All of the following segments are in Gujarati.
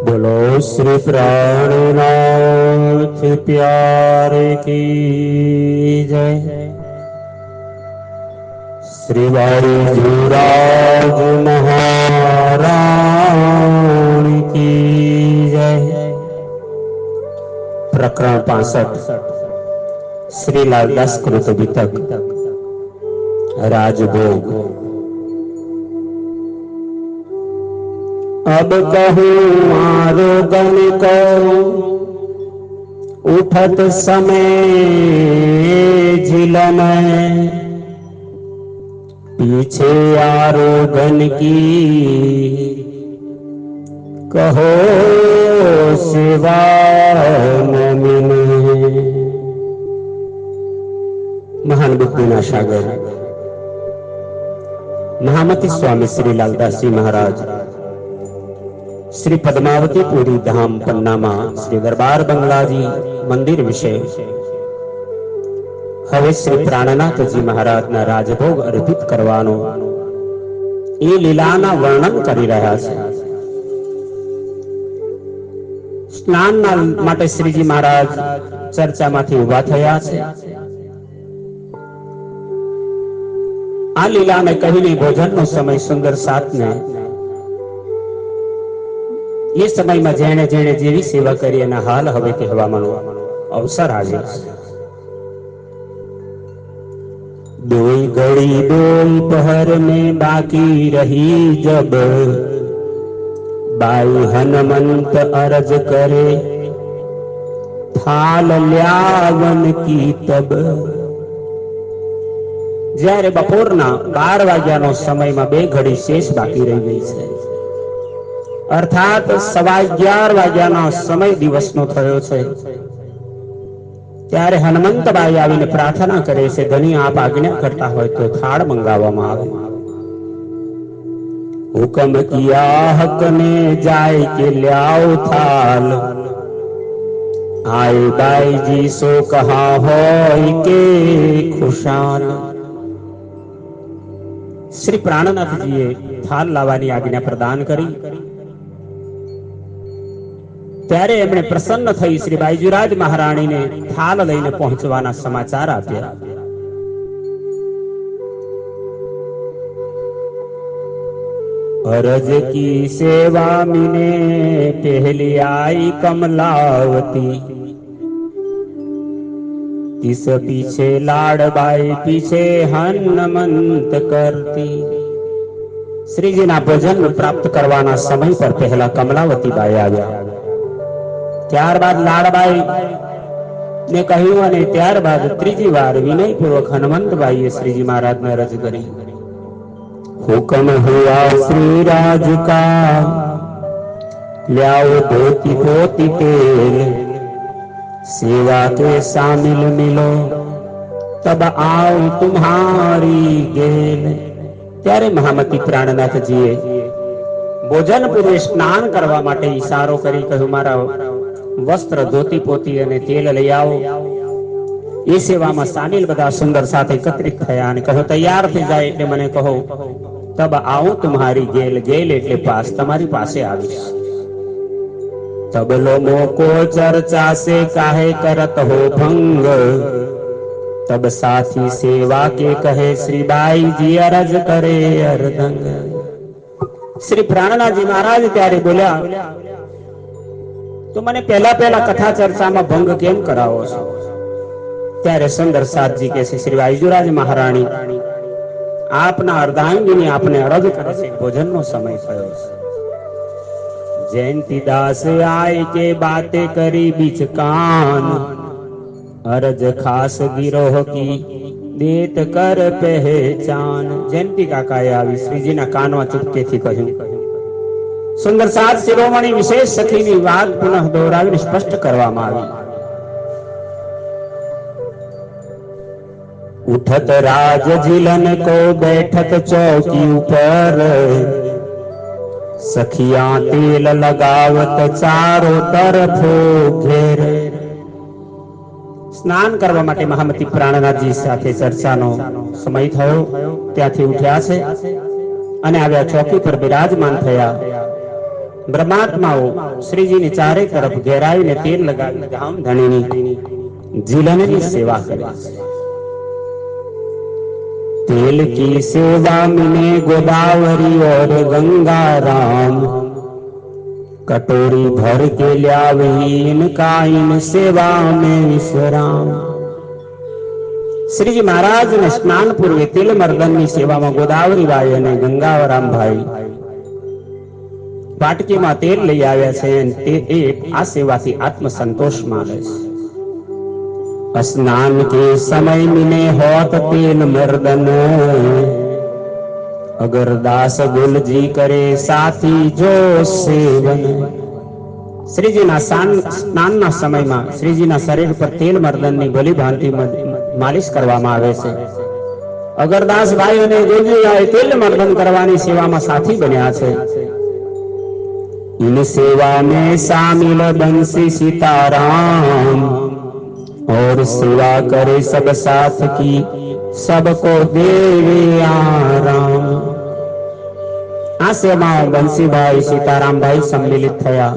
बोलो श्री प्राणनाथ प्यारे की जय। श्री वायुराज महाराज की जय। प्रकरण 65 श्री लालदास कृत वितक राजभोग। अब कहूँ आरोगन को उठत समय झिलन, पीछे आरोगन की कहो सेवा न मिले। महान बुद्धिना सागर महामती स्वामी श्री लालदास जी महाराज श्री पद्मावती पुरी धाम पन्नामा श्री दरबार बंगलाजी मंदिर विषय હવે શ્રી પ્રાણનાથજી મહારાજના રાજભોગ અર્પિત કરવાનો એ લીલાના વર્ણન કરી રહ્યા છે। સ્નાનના માટે શ્રીજી મહારાજ ચર્ચામાંથી ઊભા થયા છે। આ લીલાને કહીને ભોજનનો સમય સુંદર સાતને એ સમયમાં જેણે જેણે જેવી સેવા કરી એના હાલ હવે કહેવાનો અવસર આવ્યો છે। दोई घड़ी दोई पहर में बाकी रही जब, बाई हनुमंत अरज करे थाल ल्यावन की तब। જ્યારે બપોરના 12 વાગ્યાનો સમયમાં 2 ઘડી શેષ બાકી રહી ગઈ છે, અર્થાત 11:15 વાગ્યાનો સમય દિવસનો થયો છે, ત્યારે હનુમંતબાઈ આવીને પ્રાર્થના કરે છે, ધણી આપ આજ્ઞા કરતા હોય તો થાળ મંગાવવામાં આવે। હુકમ કિયા હક ને જાય કે લ્યાઓ થાલ, આય બાઈ જી સો કહા હોય કે ખુશાલ। શ્રી પ્રાણનાથજીએ થાલ લાવવાની આજ્ઞા પ્રદાન કરી ત્યારે એમણે પ્રસન્ન થઈ શ્રી બાઈજીરાજ મહારાણીને થાલ લઈને પહોંચવાના સમાચાર આપ્યા। અરજ की सेवा मिने पहली आई कमलावती, तिस पीछे लाडबाई पीछे हनुमंत करती। श्रीजीना भोजन प्राप्त करवाना समय पर पहला कमलावती बाई આવ્યા, ત્યારબાદ લાડબાઈ ને કહ્યું અને ત્યારબાદ ત્રીજી વાર વિનયપૂર્વક હનુમંતબાઈએ શ્રીજી મહારાજને અરજ કરી। હુકમ હુઆ શ્રી રાજ કા લ્યાઓ ધોતી પોતી તેલ, સેવા के शामिल मिलो तब आओ तुम्हारी गेल। ત્યારે મહામતી પ્રાણનાથજીએ ભોજન પૂર્વે સ્નાન કરવા માટે ઈશારો કરી કહ્યું, મારા વસ્ત્ર ધોતી પોતી અને તેલ લઈ આવો। એ સેવામાં સામેલ બધા સુંદર સાથે એકત્રિત થયા અને કહ્યું તૈયાર થઈ જાય એટલે મને કહો, તબ આવું तुम्हारी गेल। गेल એટલે પાસ, તમારી પાસે આવીશ। तब लोगों को चर्चा से काहे करत हो भंग, तब साथी सेवा के कहे श्री बाई जी अरज करे अरदंग। श्री प्राणनाथजी महाराज ત્યારે બોલ્યા, તો મને પહેલા કથા ચર્ચામાં ભંગ કેમ કરાવો છો? ત્યારે સુંદર સાતજી કહે છે, શ્રી બાઈજીરાજ મહારાણી આપના અર્ધાંગીની આપને અરજ કરે છે, ભોજનનો સમય થયો છે। जयंती दास आय के बातें करी बीच कान, अरज खास गिरोह की देत कर पहचान। जयंती काकाए आवी श्रीजीना कानवा चुपकेથી કહ્યું। સુંદર સાત શિરોમણી વિશેષ સખીની વાત પુનઃ દોહરાવીને સ્પષ્ટ કરવામાં આવી। उठत राज झिलन को बैठत चौकी ऊपर, सखिया तेल लगावत चारों तरफो घेर। સ્નાન કરવા માટે મહામતી પ્રાણનાથજી સાથે ચર્ચાનો સમય થયો, ત્યાંથી ઉઠ્યા છે અને આવ્યા ચોકી પર બિરાજમાન થયા। ब्रह्मात्माओं श्रीजी ने चारे तरफ घेराई ने तेल लगावी धाम धણીની જીલનની સેવા કરે છે। तेल की सेवा मिने गोदावरी और गंगा राम, कटोरी भर के ल्यावी इनका इन सेवा में विश्राम। श्रीजी महाराज ने स्नान पूर्वे तेल मर्दन की सेवा में गोदावरी भाई और गंगाराम भाई पाटकी में तेल लई आव्या छे। आ सेवा थी आत्म संतोष माने छे। स्नान के समय मिने होत तेल मर्दन, अगर दास गुल जी करे साथी जो सेवन। श्रीजी ना स्नान ना समय में श्रीजी ना शरीर पर तेल मर्दन की भली भांति मालिश करवामां आवे छे। अगर दास भाई ने गुलजी तेल मर्दन करवानी सेवा में साथी बन्या छे। इन सेवा में शामिल बंसी सीताराम, और सेवा करे सब साथ की सबको देवे आराम। आ सेवा बंसी भाई सीताराम भाई सम्मिलित थया।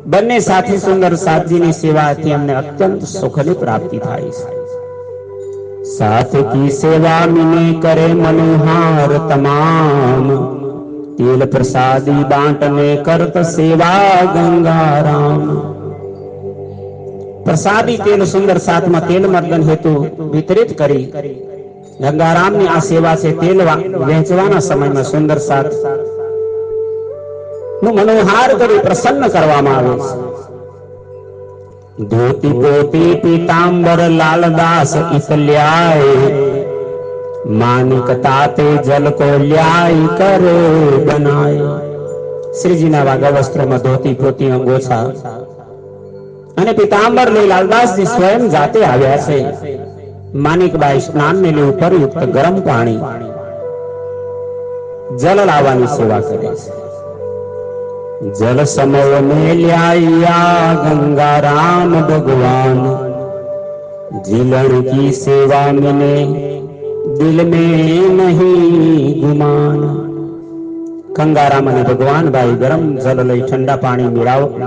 बन्ने साथी सुंदर साथजी की सेवा थी हमने अत्यंत सुखनी प्राप्ति थाई। साथ की सेवा मिने करे मनोहार तमाम, तेल प्रसादी बांटने करत सेवा गंगाराम। प्रसादी तेल सुंदर साथ में तेल मर्दन हेतु वितरित करी गंगाराम ने आ सेवा से तेल वेचवाना समय में सुंदर साथ मनोहार करी प्रसन्न करवामां आवे छे। धोती पोती पीतांबर लालदास इस ल्याए, मानिक ताते जल को ल्याई करे बनाए। श्रीजी ना वागा वस्त्र में धोती पोती अंगोछा અને પીતાંબર લઈ લાલદાસજી સ્વયં જાતે આવ્યા છે। માનિકબાઈ સ્નાનને લઈ ઉપરયુક્ત ગરમ પાણી જલ લાવવાની સેવા કરે છે। जल समव में ल्याया गंगा राम भगवान, जीलन की सेवा मिने दिल में नहीं गुमान। गंगाराम અને ભગવાન ભાઈ ગરમ જલ લઈ ઠંડા પાણી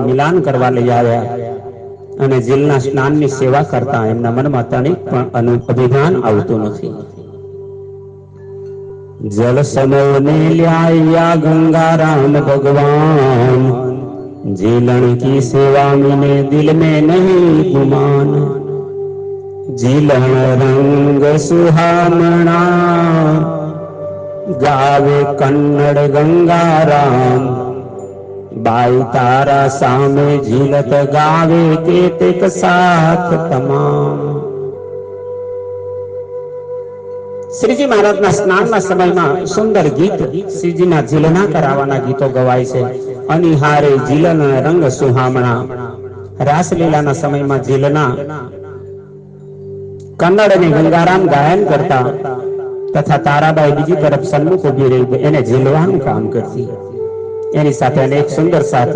મિલાન કરવા લઈ આવ્યા અને જીલના સ્નાનની સેવા કરતા એમના મનમાં તનિક પણ અભિમાન આવતું નથી। जल समव ने ल्याया गंगा राम भगवान, जीलन की सेवा मिने दिल में नहीं गुमान। जीलन रंग सुहामणा गावे कन्नड़ गंगा राम, बाई तारा सामे झीलत गावे केतेक साथ तमाम। श्रीजी महाराज ना स्नान ना समय में सुंदर गीत श्रीजी ना झीलना करावाना गीतो गवाय छे। अनिहारे झीलन रंग सुहामणा, रासलीला ना समय में झीलना कन्नड़ ने गंगाराम गायन करता तथा ताराबाई बीजी तरफ सन्मुख उभी रही एने झीलवानुं काम करती। एनी साथे अनेक सुंदर साथ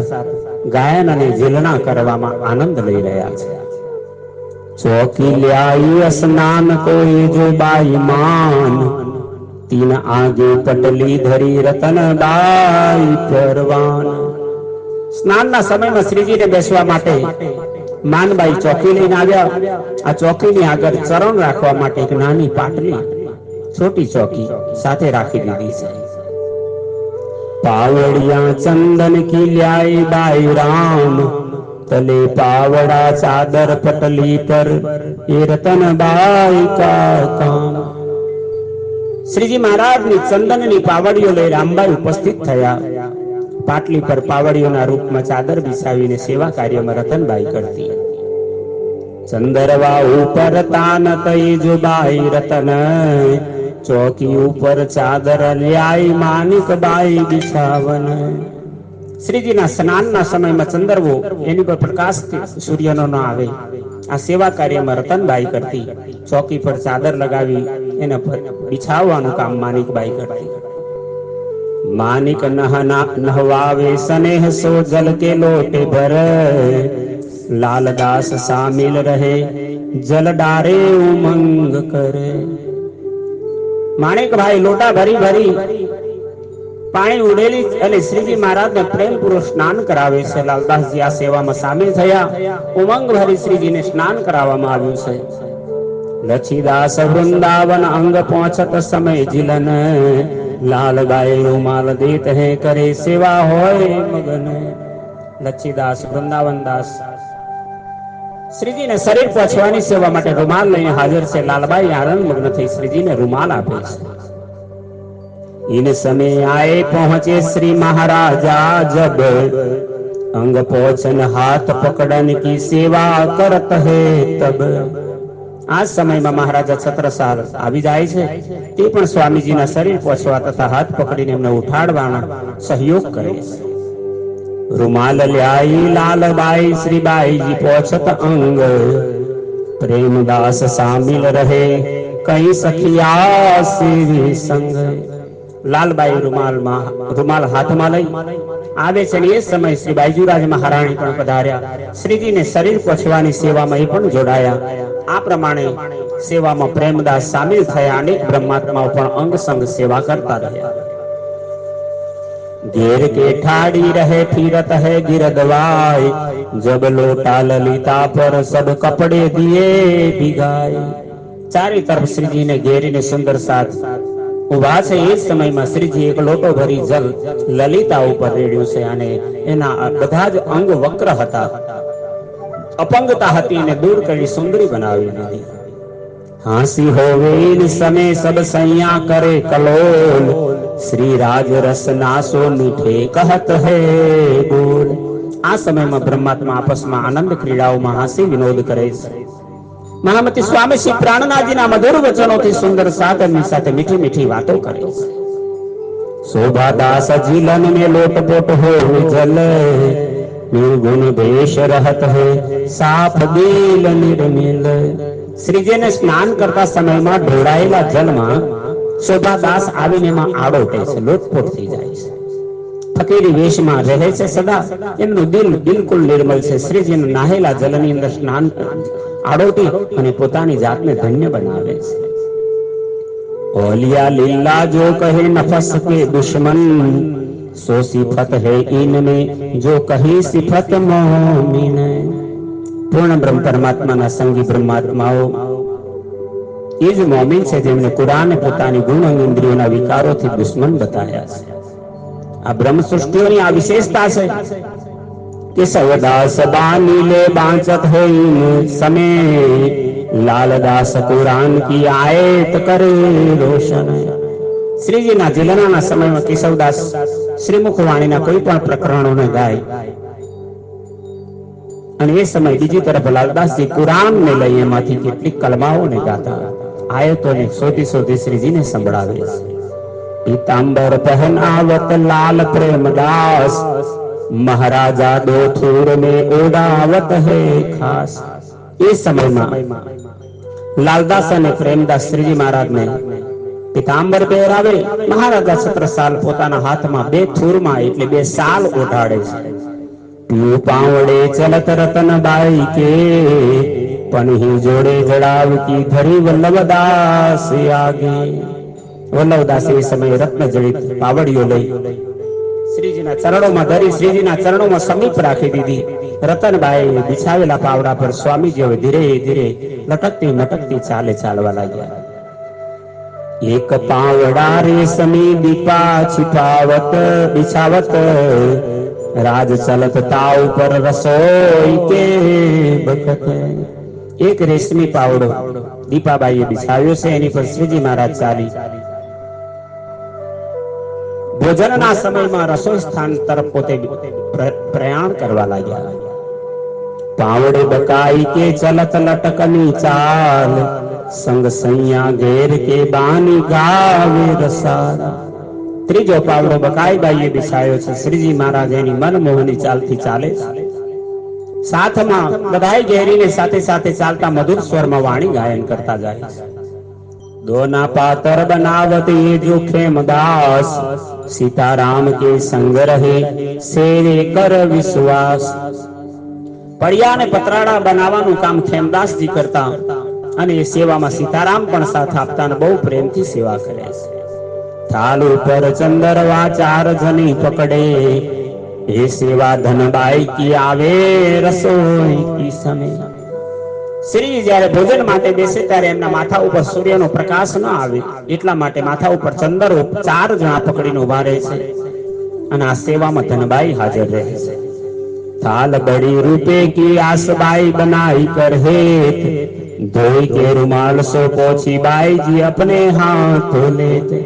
गायन अने झीलना करवामां आनंद लई रह्या छे। चौकी ल्याई स्नान कोई जो बाई मान, तीन आगे पटली धरी रतन बाई परवान। स्नान ना समय में श्रीजी ने बेसवा माटे मानबाई चौकी लईने आव्या। आ चौकी नी आगळ चरण राखवा माटे एक नानी पाटली छोटी चौकी साथे राखी दीधी छे। पावड़िया चंदन की ल्याई बाई राम, तले पावड़ा चादर पटली पर ये रतन बाई का काम। श्रीजी महाराज ने चंदन नी पावड़ियों लई रामबाई उपस्थित थया। पाटली पर पावड़ियों ना रूप में चादर बिछावीने सेवा कार्य में रतनबाई करती। चंदरवा ऊपर तान तई जो बाई रतन, चौकी ऊपर चादर ल्याई मानिक बाई बिछावन। श्रीजी ना स्नान ना समय में चंदरवो एनी पर प्रकाश सूर्य नो न आवे। आ सेवा कार्य में रतनबाई करती। चौकी पर चादर लगावी एना पर बिछाववानुं काम मानिकबाई करती। मानिक नहवावे स्नेह सो जल के लोटे भर, लालदास शामिल रहे जल डारे उमंग करे। माणिक भाई लोटा भरी भरी પાણી ઉડેલી અને શ્રીજી મહારાજને પ્રેમપૂર્વક સ્નાન કરાવે છે. લાલદાસજી આ સેવામાં સામેલ થયા. ઉમંગ ભરી શ્રીજીને સ્નાન કરાવવામાં આવ્યું છે. લચ્છીદાસ વૃંદાવન અંગ પહોંચત સમય જીલન, લાલબાઈ રૂમાલ દેત હે કરે સેવા હોય મગન. લચ્છીદાસ વૃંદાવનદાસ શ્રીજીને શરીર પહોંચવાની સેવા માટે રૂમાલ લઈને હાજર છે. લાલબાઈ આનંદ મગ્ન થઈ શ્રીજીને રૂમાલ આપે છે. इन समय आए पहुंचे श्री महाराजा जब, अंग पहुंचन हाथ पकड़न की सेवा करत है तब. આ સમયમાં મહારાજા છત્રસાલ આવી જાય છે. તે પણ સ્વામીજીના શરીર પહોંચવા તથા હાથ પકડીને એમને ઉઠાડવાના સહયોગ કરે છે. રૂમાલ લ્યાઈ લાલબાઈ શ્રીબાઈજી પહોંચત અંગ, પ્રેમદાસ સામિલ રહે કઈ સખિયા સેવી સંગ. લાલબાઈ રૂમાલ હાથમાં લઈ આવે છે. એ સમય શ્રી બાઈજીરાજ મહારાણી પણ પધાર્યા. શ્રીજીને શરીર પહોંચવાની સેવામાં એ પણ જોડાયા. આ પ્રમાણે સેવામાં પ્રેમદાસ સામેલ થયા. અનેક બ્રહ્માત્માઓ પણ અંગ સંગ સેવા કરતા રહ્યા. घेर के ठाड़ी रहे फिरत है गिरदवाई, जब लोटा ललिता पर सब कपड़े दिए भिगाए. चारे तरफ श्रीजी ने घेरीने सुंदर साथ ઉભા છે. એ સમયમાં શ્રીજી એક લોટો ભરી જલ લલિતા ઉપર રેડ્યું છે અને એના બધા જ અંગ વક્ર હતા. અપંગતા હતી એને દૂર કરી સુંદરી બનાવી દીધી. હાંસી હોવે ઇન સમય સબ સૈયા કરે કલોલ, શ્રી રાજ રસ નાસો મીઠે કહત હે બોલ. આ સમયમાં બ્રહ્માત્મા આપસમાં આનંદ ક્રીડાઓમાં હાંસી વિનોદ કરે છે. મહામતી સ્વામી શ્રી પ્રાણનાથજીના મધુર વચનોથી સુંદર સાધનની સાથે મીઠી મીઠી વાતો કરે છે. શોભાદાસ જીલન में लोटपोट हो जल, निर्गुण भेष रहत है साफ दिल निर्मल. શ્રીજીને સ્નાન કરતા સમયમાં ઢોળાયેલા જલમાં શોભાદાસ આવીને એમાં આડોટે છે, લોટપોટ થઈ જાય છે. ફકીરી વેશમાં રહે છે સદા. એમનું દિલ બિલકુલ નિર્મલ છે. શ્રીજીના નાહેલા જલની અંદર સ્નાન આડોટી અને પોતાની જાતને ધન્ય બનાવે છે. ઓલિયા લીલા જો કહે નફસ કે દુશ્મન, સો સિફત હૈ ઇનમે જો કહી સિફત મોમિન. પૂર્ણ બ્રહ્મ પરમાત્માના સંગી બ્રહ્માત્માઓ એ જ મોમિન છે જેમને કુરાને પોતાની ગુણ ઇન્દ્રિયોના વિકારોથી દુશ્મન બતાવ્યા છે. આ બ્રહ્મ સૃષ્ટિઓની આ વિશેષતા છે कि सवदास बानीले बांचत है इन समय, लालदास कुरान की आयत करे रोशन. श्रीजीना जिलनाना समयમાં કેશવદાસ શ્રીમુખવાણીના કોઈ પણ પ્રકરણોને ગાય અને એ સમય બીજી તરફ લાલદાસજી કુરાનને લઈ એમાંથી કેટલીક કલમાઓને ગાતા, આયતોને શોધી શોધી શ્રીજીને સંભળાવે છે. પીતાંબર પહેન આવત લાલ પ્રેમદાસ, महाराजा दो थूर में उड़ावत है खास. એ સમયમાં લાલદાસ અને પ્રેમદાસ શ્રીજી મહારાજને પીતાંબર પહેરાવે. મહારાજા છત્રસાલ પોતાના હાથમાં બે થૂરમાં એટલે બે સાલ ઓઢાડે છે. પીયું પાવડે ચલત રતન બાઈ કે, પનહી જોડે જડાવ કી ધરી વલ્લભદાસ આગે. વલ્લભદાસ એ સમયે રત્ન જડિત પાવડીઓ લઈ શ્રીજીના ચરણોમાં ધરી શ્રીજીના ચરણોમાં સમીપ રાખી દીધી. રતનબાઈ બિછાવેલા પાવડા પર સ્વામીજી હવે ધીરે ધીરે લટકતી લટકતી ચાલવા લાગ્યા. એક પાવડા રેશમી દીપા છિપાવત બિછાવત, રાજ ચલત તાવ પર રસોઈ કે બખત. એક રેશમી પાવડો દીપાબાઈએ બિછાવ્યો છે, એની પર શ્રીજી મહારાજ ચાલી ભોજનના સમયમાં રસોઈ સ્થાન તરફ પોતે પ્રયાણ કરવા લાગ્યા. પાવડે બકાઈ કે ચલત લટકની ચાલ, સંગ સૈયા ઘેર કે બાની ગાવે રસારા. ત્રીજો પાવડો બકાઈ બાઈએ બિછાયો છે. શ્રીજી મહારાજ એની મનમોહની ચાલથી ચાલે છે. સાથમાં બધાય ઘેરીને સાથે સાથે ચાલતા મધુર સ્વરમાં વાણી ગાયન કરતા જાય છે. दोना पातर बनावत ये जो खेमदास, सीताराम के संग रहे सेवे कर विश्वास. પડિયા ને પતરાડા બનાવવાનું કામ ખેમદાસજી કરતા અને એ સેવામાં સીતારામ પણ સાથ આપતા અને બહુ પ્રેમથી સેવા કરે છે. थाल ऊपर चंदरवा चार जनी पकड़े, ये सेवा धनबाई की आवे रसोई की समय। શ્રી જ્યારે ભોજન માટે બેસે ત્યારે એમના માથા ઉપર સૂર્યનો પ્રકાશ ન આવે એટલા માટે માથા ઉપર ચંદર ચાર જણા પકડીને ઉભા રહે છે અને આ સેવામાં ધનબાઈ હાજર રહે છે। थाल बड़ी रूपे की आसबाई बनाई कर हेत, धोई के रुमाल सो पोछी बाई जी अपने हाथों लेते।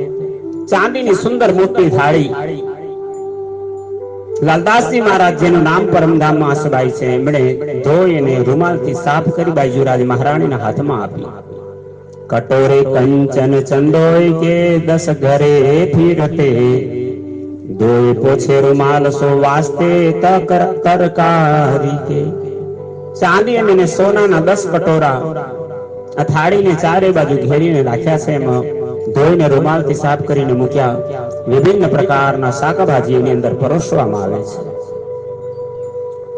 चांदीनी सुंदर मोटी थाળી લાલદાસજી મહારાજ જેનું નામ પરમધામમાં આસબાઈ છે એમણે ધોઈ અને રૂમાલથી સાફ કરી બાઈજીરાજ મહારાણીના હાથમાં આપી। કટોરે કંચન ચંદોય કે 10 ઘરે ફિરતે, ધોઈ પોછે રૂમાલ સો વાસ્તે તરકારી કે। ચાંદી અને સોનાના 10 કટોરા આ થાળીને ચારે બાજુ ઘેરીને રાખ્યા છે, એમાં ધોઈને રૂમાલથી સાફ કરીને મૂક્યા। विभिन्न प्रकारना शाकभाजी एनी अंदर परोसवामां आवे छे।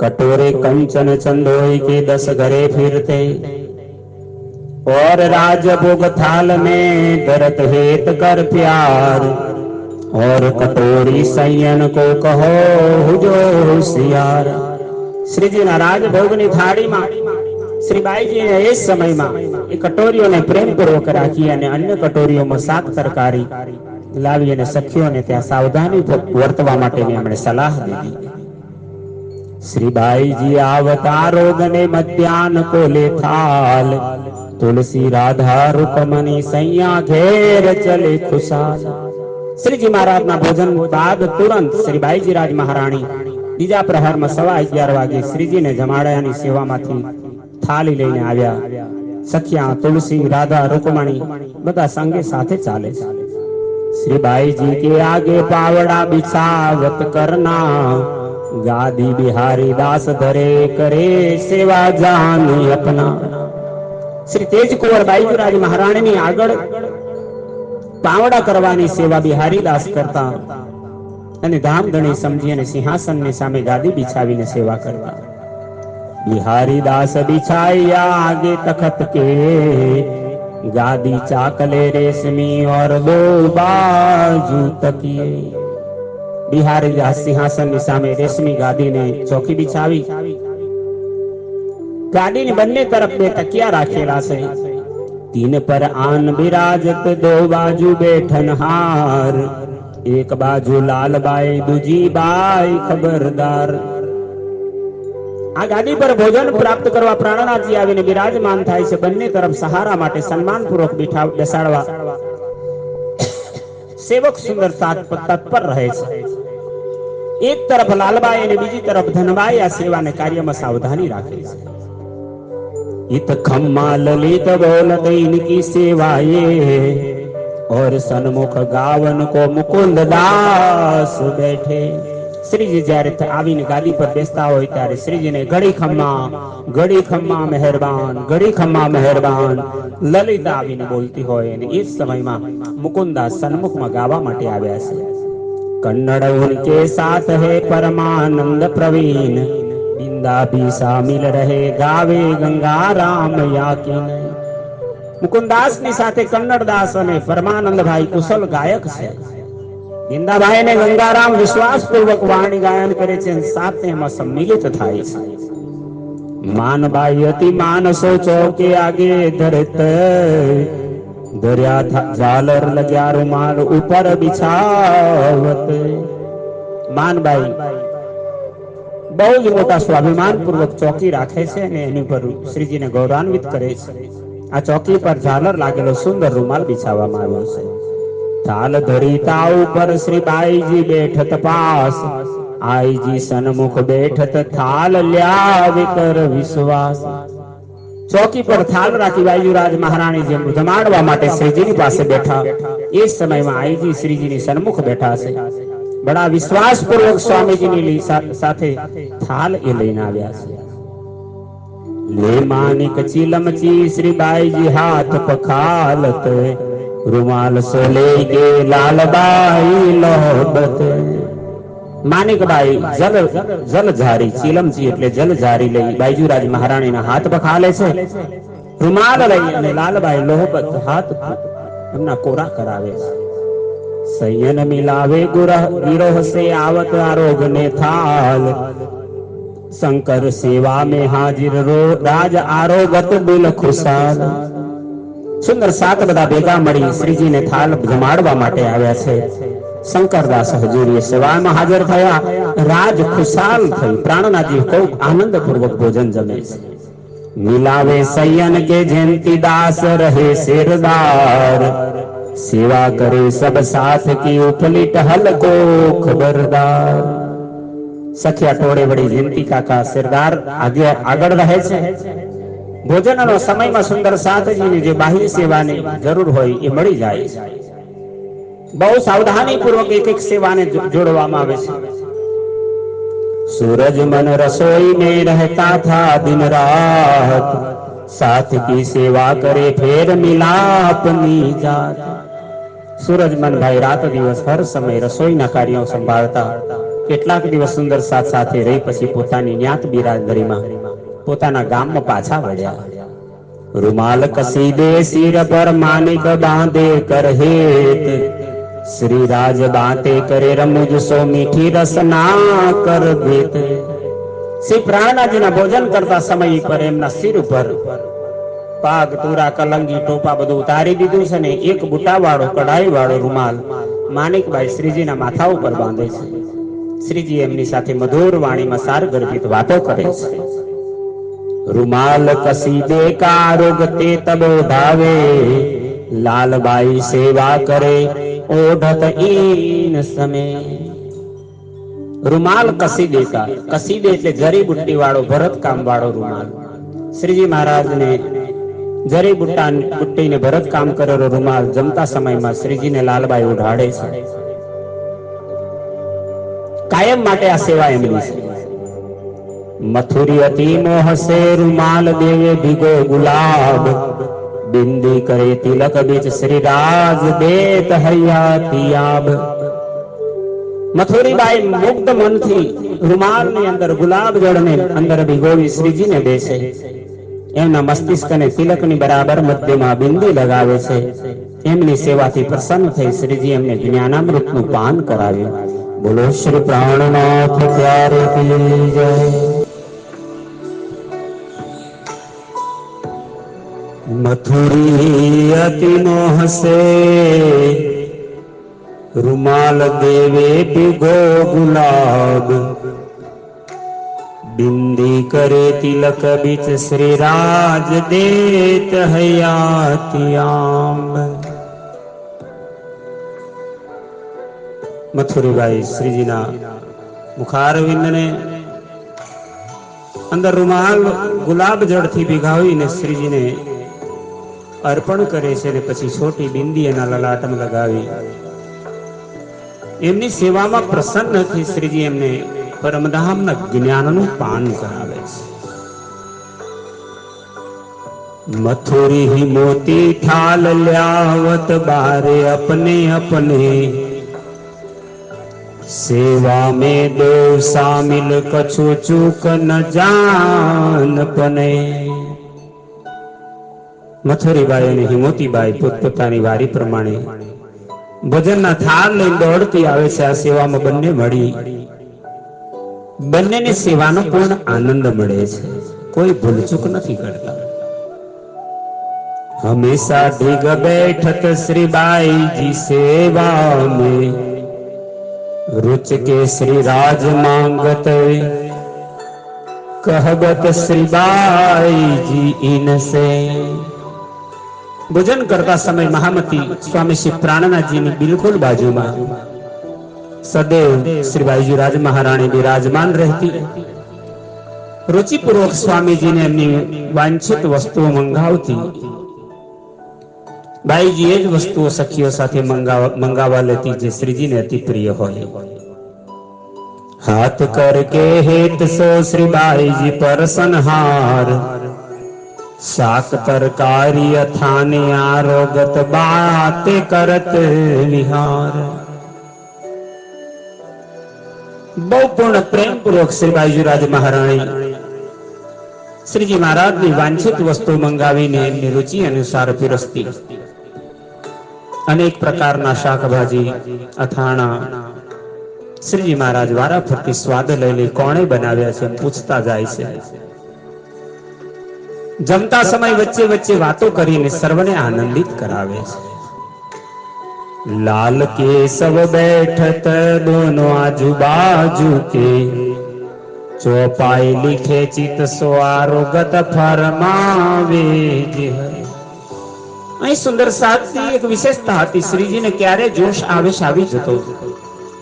कटोरे कंचन चंदोई के 10 घरे फिरते, और राजभोग थाल में धरत हेत कर प्यार, और कटोरी सैयन को कहो हुजो होशियार। श्रीजी ना राजभोगनी थाळीमां श्रीबाईजी ने ए समयमां ए कटोरीओने प्रेमपूर्वक राखी अने अन्य कटोरीओमां शाक तरकारी लावी અને સખીઓને ત્યાં સાવધાની વર્તવા માટેની એમણે સલાહ દીધી। શ્રીબાઈજી આવતા રોગને મધ્યાન को ले थाल, तुलसी राधा रुकमणी सैया घेर चले खुशाल। श्रीजी महाराजना भोजन बाद तुरंत श्रीबाईजी राज महाराणी बीजा प्रहाરમાં 11:15 વાગે શ્રીજીને જમાડ્યાની સેવામાંથી થાળી લઈને આવ્યા। સખિયા તુલસી રાધા रुकमणी બધા સંગે સાથે ચાલે છે। श्रीबाई जी के आगे पावड़ा बिछावत करना, गादी बिहारी दास धरे करे सेवा जान अपना। श्री तेज कुंवर बाईजीराज महाराणी ની આગળ પાવડા કરવાની સેવા બિહારી દાસ કરતા અને ધામધણી સમજી અને સિંહાસનની સામે ગાદી બિછાવીને સેવા કરતા। બિહારી દાસ બિછાયા આગે તખત કે, गादी चाकले रेशमी और 2 बाजू तकिए। बिहारी दास सिंहासन सामे रेशमी गादी ने चौकी बिछावी, गादी ने बन्ने तरफ 2 तकिया राखेला छे। 3 पर आन बिराजत 2 बाजू बैठनहार, एक बाजू लालबाई दूजी बाई खबरदार। आ गादी पर भोजन प्राप्त करवा प्राणनाथजी आवीने विराजमान थाय छे। बन्ने तरफ सहारा माटे सन्मानपूर्वक बेसाडवा सेवक सुंदर तत्पर रहे छे। एक तरफ लालबाई અને બીજી तरफ ધનબાઈ આ સેવાને કાર્યમાં સાવધાની રાખે છે। इत खम्मा ललित बोलत इनकी सेवाए, और सन्मुख गावन को मुकुंद दास बैठे। श्रीजी જ્યારે આવીને ગાદી પર બેસતા હોય ત્યારે શ્રીજીને ઘડી ખમ્મા મહેરબાન, ઘડી ખમ્મા મહેરબાન લલિતા આવીને બોલતી હોય અને એ સમયમાં મુકુંદાસ સન્મુખમાં ગાવા માટે આવ્યા છે। કન્નડ ઉનકે સાથ હે પરમાનંદ પ્રવીણ, બિંદા ભી શામિલ રહે ગાવે ગંગા રામ યાકીન। મુકુંદાસની સાથે કન્નડદાસ અને પરમાનંદભાઈ કુશલ ગાયક છે। इंदाभाई ने गंगाराम विश्वास पूर्वक वाणी गायन करे छे, साथे एमां सम्मिलित थाय छे। मानबाई अति मानसो चौके आगे धरत, धर्या झालर लग्या रुमाल ऊपर बिछावत। मानबाई बहु ज मोटा स्वाभिमान पूर्वक चौकी राखे छे ने एनी पर श्रीजी ने गौरवान्वित करे छे। आ चौकी पर झालर लागेलो सुंदर रुमाल बिछाववामां आव्यो छे। थाल धरीता ऊपर श्रीबाई जी बैठत पास, आई जी सन्मुख बैठत थाल ल्यावे कर विश्वास। चौकी पर थाल राखी बाईजीराज महाराणी जी जमाड़वा माटे श्रीजीनी पासे बैठा। ए समयमां आईजी श्रीजीनी सन्मुख बैठा छे। बड़ा विश्वास पूर्वक स्वामीजीनी साथे थाल ए लईने आव्या छे। ले मानिक चिलमची श्रीबाईजी हाथ पखालत, रुमाल से ले गे लालबाई लोहबत। मानिकबाई जलझारी चिलमची એટલે જલઝારી લઈ બાઈજીરાજ મહારાણીના હાથ પખાલે છે। રૂમાલ લઈ અને લાલબાઈ લોહબત હાથ એમના કોરા કરાવે છે। संयन मिलावे गिरोह से आवत आरोग ने थाल शंकर सेवा में हाजिर रो राज आरोगत बिल खुशाल સુંદર સાત બધા ભેગા મળી શ્રીજીને થાલ જમાડવા માટે આવ્યા છે. શંકરદાસ હજુરી સેવામાં હાજર થયા. રાજ ખુશાલ થઈ. પ્રાણનાજી ખૂબ આનંદપૂર્વક ભોજન જમે છે. મિલાવે સૈયન કે જયંતી દાસ રહે શેરદાર સેવા કરે સબ સાથ કી ઉપલી ટહલ કો ખબરદાર. સખિયા ટોળે વળી જયંતી કાકા શેરદાર આગળ રહે છે. ભોજનનો સમયમાં સુંદર સાથજીની જે બાહ્ય સેવાની જરૂર હોય એ મળી જાય છે. બહુ સાવધાની પૂર્વક એક એક સેવાને જોડવામાં આવે છે. सूरज मन रसोई में रहता था दिन रात साथ की सेवा करे फिर मिला अपनी जात. सूरजमन भाई रात દિવસ હર સમય રસોઈના કાર્યો સંભાળતા. કેટલાક દિવસ સુંદર સાથ સાથે રહી પછી પોતાની ન્યાત બિરાદરીમાં પોતાના ગામમાં પાછા વળ્યા. રૂમાલ કસી દે સિર પર માનિક બાંધે કર હેત श्री राज बातें करे रमुज सो मीठी रसना कर देते. श्री प्राणनाथजीના ભોજન કરતા સમય પર એમના સિર ઉપર પાગ તુરા કલંગી ટોપા બધું ઉતારી દીધું છે ને એક બુટાવાળો કડાઈવાળો રૂમાલ માણિકભાઈ શ્રીજીના માથા ઉપર બાંધે છે. શ્રીજી એમની સાથે મધુર વાણીમાં સારગર્ભિત વાતો કરે છે. રૂમાલ કસી દે કારોગ તે તબ ધાવે લાલબાઈ સેવા કરે ओढ़त इन समय. રૂમાલ કસી દેતા. કસી દે એટલે જરી બુટ્ટી વાળો ભરત કામ વાળો રૂમાલ. શ્રીજી મહારાજને જરી બુટ્ટીને ભરત કામ કરેલો રૂમાલ જમતા સમયમાં શ્રીજીને લાલબાઈ ઉઢાડે છે. કાયમ માટે આ સેવા એમની છે. મથુરી અતિ મોહ સે રૂમાલ દેવે ભીગો ગુલાબ बिंदी करे तिलक बीच श्री राज देत हयातियाब. मथुरीबाई मुग्ध मनથી રૂમાલની અંદર ગુલાબ જળને અંદર ભીગોવી શ્રીજીને દે છે. એમના મસ્તિષ્કને તિલકની બરાબર મધ્યમાં બિંદી લગાવે છે. એમની સેવાથી પ્રસન્ન થઈ શ્રીજી એમને જ્ઞાનામૃતનું પાન કરાવ્યું. બોલો શ્રી પ્રાણનાથ પ્યારે કી જય. मथुरी अति मोह से रुमाल देवे भिगो गुलाब बिंदी करे तिलक बीच श्री राज देत हयातियाम. मथुरीबाई श्रीजीना मुखारविंदने અંદર રૂમાલ ગુલાબ જળથી ભીગાવીને શ્રીજીને અર્પણ કરે છે અને પછી છોટી બિંદી એના લલાટમાં લગાવી એમની સેવામાં પ્રસન્ન થઈ શ્રીજી એમને પરમધામના જ્ઞાનનું પાન કરાવે છે. મથુરી ही मोती थाल ल्यावत बारे अपने अपने सेवा में दो शामिल कछु चूक न जान पने. મથુરીબાઈ અને હિમોતીબાઈ પોતપોતાની વારી પ્રમાણે ભોજનના થાળ લઈને દોડતી આવે છે. આ સેવામાં બંને મળી બંનેની સેવાનો પૂર્ણ આનંદ મળે છે. કોઈ ભૂલચૂક નથી કરતા. હંમેશા ઢીગ બેઠત શ્રી બાઈ જી સેવા में रुच के श्री राज मांगत कहबत श्री बाई जी इनसे. भोजन करता समय महामती स्वामी श्री प्राणनाथजी ની બિલકુલ બાજુમાં સदैव શ્રી બાઈજી રાજ મહારાણી બિરાજમાન રહેતી. रुचिपूर्वक स्वामीजी ने એમની વાંછિત વસ્તુઓ મંગાવતી. બાઈજી એ જ વસ્તુઓ સખીઓ સાથે મંગાવા લેતી જે શ્રીજીને અતિ પ્રિય હોય. हाथ करके हेत सो श्री बाईजी पर संहार शाक तरकारी अथाने आरोगत बाते करत विहार. બહુ પૂર્ણ પ્રેમ પૂર્વક શ્રી બાઈજી રાજ મહારાણી શ્રીજી મહારાજની વાંછિત વસ્તુ મંગાવીને એમની રુચિ અનુસાર પીરસતી. અનેક પ્રકારના શાકભાજી, અથાણા શ્રીજી મહારાજ વારા ફરતી સ્વાદ લઈ લઈ કોણે બનાવ્યા છે પૂછતા જાય છે. જમતા સમય વચ્ચે વચ્ચે વાતો કરીને સર્વને આનંદિત કરાવે છે. लाल केसव बैठत दोनों आजू बाजू के चौपाई लिखे चित सो आरोगत फरमावे जे हरे. અહીં સુંદર સાતની એક વિશેષતા હતી. શ્રીજીને ક્યારે જોશ આવેશ આવી જતો,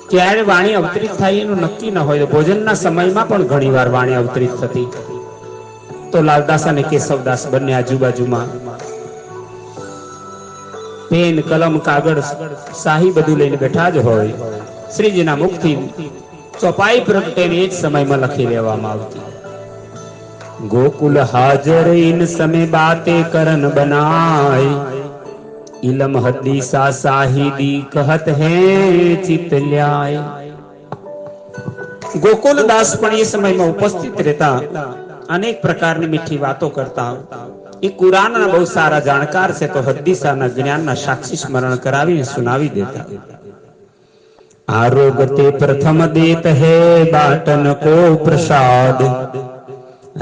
ક્યારે વાણી અવતરિત થાય એનું નક્કી ન હોય. ભોજનના સમયમાં પણ ઘણી વાર વાણી અવતરિત થતી. તો લાલદાસ અને કેશવદાસ બંને આજુબાજુમાં પેન, કલમ, કાગળ, શાહી બધું લઈને બેઠા જ હોય. શ્રીજીના મુખથી ચોપાઈ પ્રગટેને એ જ સમયમાં લખી લેવામાં આવતી. गोकुल हाजर इन समय बातें करन बनाए, इलम हदीसा साहिदी कहत है चित ल्याए. गोकुल दास પણ એ સમયમાં ઉપસ્થિત રહેતા, અનેક પ્રકારની મીઠી વાતો કરતા. એ કુરાનના બહુ સારા જાણકાર છે, તો હદીસાના જ્ઞાનના સાક્ષી સ્મરણ કરાવીને સુનાવી દેતા. आरोगते प्रथम देत है बाटन को प्रसाद,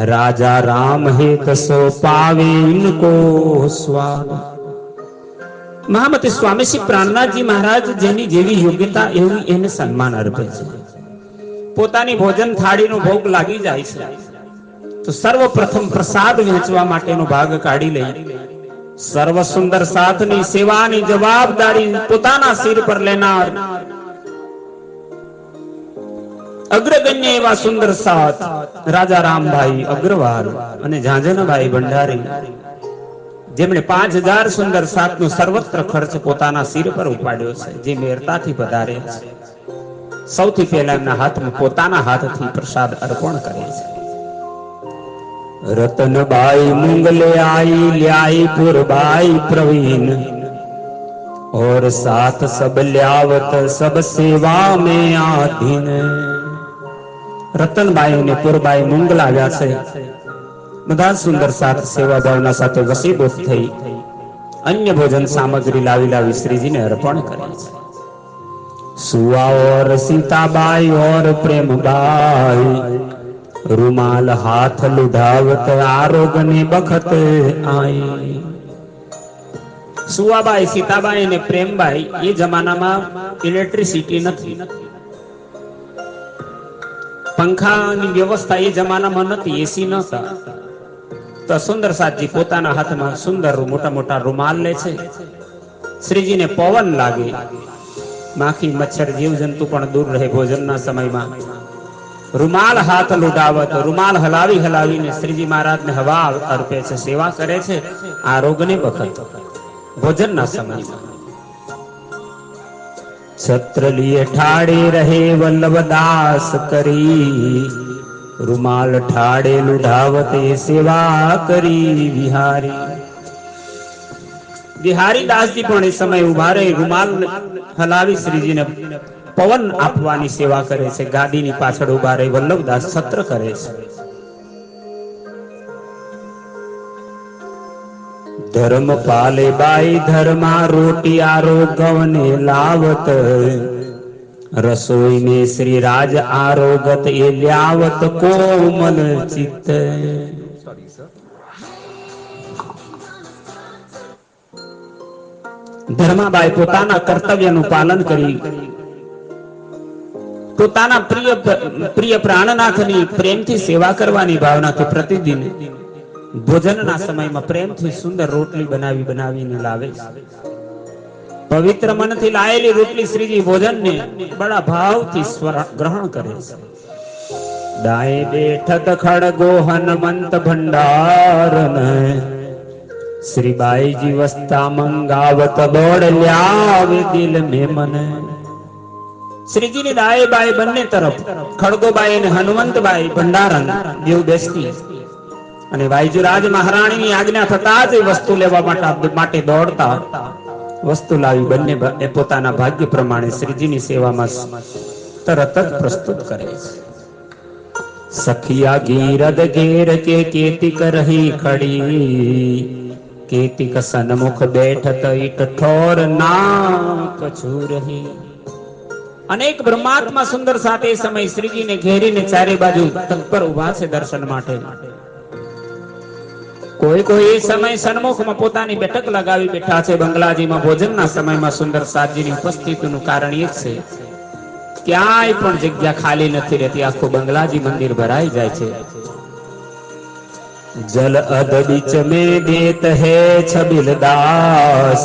राजा राम हेत सो पावे इनको स्वाद. મહામતી સ્વામી શ્રી પ્રાણનાથજી મહારાજ જેની જેવી યોગ્યતા એવું એને સન્માન અર્પે છે. પોતાની ભોજન થાળીનો ભોગ લાગી જાય છે તો સર્વપ્રથમ પ્રસાદ વહેંચવા માટેનો ભાગ કાઢી લે. સર્વ સુંદર સાથની સેવાની જવાબદારી પોતાના સિર પર લેનાર અગ્રગણ્ય એવા સુંદર સાથ રાજા રામભાઈ અગ્રવાલ અને ઝાંઝનભાઈ ભંડારી, જેમણે 5000 સુંદર સાથનો સર્વત્ર ખર્ચ પોતાના સિર પર ઉપાડ્યો છે, જે મેરતાથી પધાર્યા છે. સૌથી પહેલા એમના હાથમાં પોતાના હાથથી પ્રસાદ અર્પણ કરે છે. રતનબાઈ મુંગલે આઈ લ્યાઈ પુરબાઈ પ્રવીણ, और साथ सब ल्यावत सब सेवा में आधीन. રતનબાઈ અને પુરબાઈ મુંગલ આવ્યા છે. બધા સુંદર સાથ સેવા ભાવના સાથે વસીભૂત થઈ અન્ય ભોજન સામગ્રી લાવી લાવી શ્રીજીને અર્પણ કરે છે. સુવા और सीताबाई और प्रेमबाई, रुमाल हाथ लुढ़ावत आरोगने बखत आई. સુવાબાઈ, સીતાબાઈ અને પ્રેમબાઈ એ જમાનામાં ઇલેક્ટ્રિસિટી નથી, પંખાની વ્યવસ્થા એ જમાનામાં નથી, એસી નહોતા. તો સુંદર સાથજી પોતાના હાથમાં સુંદર મોટા મોટા રૂમાલ લે છે. શ્રીજીને પવન લાગે, માખી મચ્છર જીવજંતુ પણ દૂર રહે ભોજનના સમયમાં. રૂમાલ હાથ લૂંટાવત, રૂમાલ હલાવી હલાવીને શ્રીજી મહારાજને હવા અર્પે છે, સેવા કરે છે. આ રોગને વખત ભોજનના સમયમાં છત્ર લીએ ઠાડે રહે વલ્લભદાસ કરી, રૂમાલ ઠાડે લુઢાવતે સેવા કરી વિહારી. બિહારી દાસજી પણ એ સમય ઉભા રહી રૂમાલ હલાવી શ્રીજીને પવન આપવાની સેવા કરે છે. ગાદીની પાછળ ઉભા રહી વલ્લભદાસ છત્ર કરે છે. ધર્મ પાલે બાઈ ધર્મા રોટી આરોગવને લાવત, રસોઈ में श्री राज आरोगत એ લ્યાવત કોમલ ચિત્ત. ધર્માબાઈ પોતાના કર્તવ્યનું પાલન કરી પોતાના પ્રિય પ્રાણનાથની પ્રેમથી સેવા કરવાની ભાવનાથી પ્રતિદિન ભોજનના સમયમાં પ્રેમથી સુંદર રોટલી બનાવીને લાવે છે. પવિત્ર મનથી લાયેલી રોટલી શ્રીજી ભોજનને બડા ભાવથી ગ્રહણ કરે છે. દાએ બેઠત ખડગો હનુમંત ભંડારન, શ્રીબાઈજી વસ્તા મંગાવત દોડ લ્યાવે દિલ મે મન. શ્રીજીની દાએ બાઈ બંને તરફ ખડગોબાઈ અને હનુમંતબાઈ ભંડારન જેવું બેસતી અને વાયજુરાજ મહારાણીની આજ્ઞા થતા જ વસ્તુ લેવા માટે દોડતા. વસ્તુ લાવી બંને પોતાના ભાગ્ય પ્રમાણે શ્રીજીની સેવામાં તરત જ પ્રસ્તુત કરે છે. સખિયા ગીરદ ઘેર કે કેતિક રહી ખડી, केतिक सन्मुख बैठत ईट ठोर नाक छूरही। अनेक ब्रह्मात्मा सुंदर साथे समय श्रीजी ने घेरी ने चारे बाजू तत्पर उभा छे दर्शन माटे। कोई कोई समय सन्मुख में पोतानी बेठक लगावी बैठा छे। बंगलाजी में भोजन ना समय में सुंदर साथजी नी उपस्थितिनुं कारण ए छे क्यांय पण जग्या खाली नथी रहती, आखो बंगलाजी मंदिर भराई जाय छे। जल अध बीच में देत है छबिल दास,